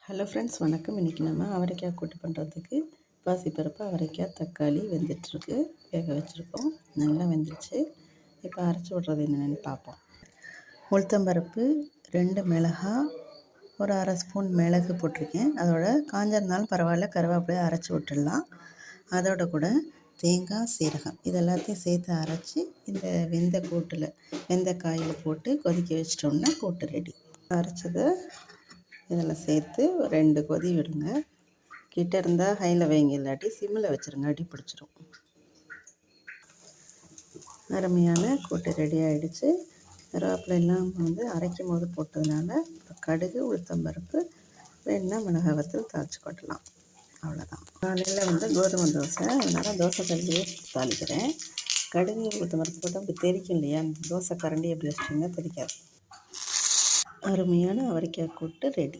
Hello friends, வணக்கம். இன்றைக்கி நம்ம அவரைக்காய் கூட்டு பண்ணுறதுக்கு பாசிப்பருப்பு, அவரைக்காய், தக்காளி வெந்துட்டுருக்கு. வேக வச்சுருக்கோம். நல்லா வெந்துருச்சு. இப்போ அரைச்சி விட்றது என்னென்னு பார்ப்போம். உளுத்தம்பருப்பு, 2 மிளகாய், ஒரு அரை ஸ்பூன் மிளகு போட்டிருக்கேன். அதோட காஞ்சிருந்தாலும் பரவாயில்ல, கருவேப்பிலையை அரைச்சி விட்டுடலாம். அதோட கூட தேங்காய், சீரகம் இது எல்லாத்தையும் சேர்த்து அரைச்சி இந்த வெந்த காயில் போட்டு கொதிக்க வச்சிட்டோம்னா கூட்டு ரெடி. அரைச்சதை இதில் சேர்த்து 2 கொதி விடுங்க. கிட்ட இருந்தால் ஹையில் வைங்க, இல்லாட்டி சிம்மில் வச்சுருங்க, அடி பிடிச்சிரும். அருமையான கூட்டு ரெடி ஆகிடுச்சு. கருவேப்பிலை எல்லாம் அரைக்கும் போது போட்டதுனால இப்போ கடுகு, உளுத்தம்பருப்பு, வேணுன்னா மிளகாய் வத்தல் தாளித்து கொட்டலாம். அவ்வளோதான். காலையில் கோதுமை தோசை, அதனால் தோசை கல்லையே தாளிக்கிறேன். கடுகு, உளுத்தம்பருப்பு போட்டால் அப்படி தெரிக்கும் இல்லையா, தோசை கரண்டி எப்படி வச்சிட்டிங்கன்னா தெரிக்காது. அருமையான அவரைக்காய் கூட்டு ரெடி.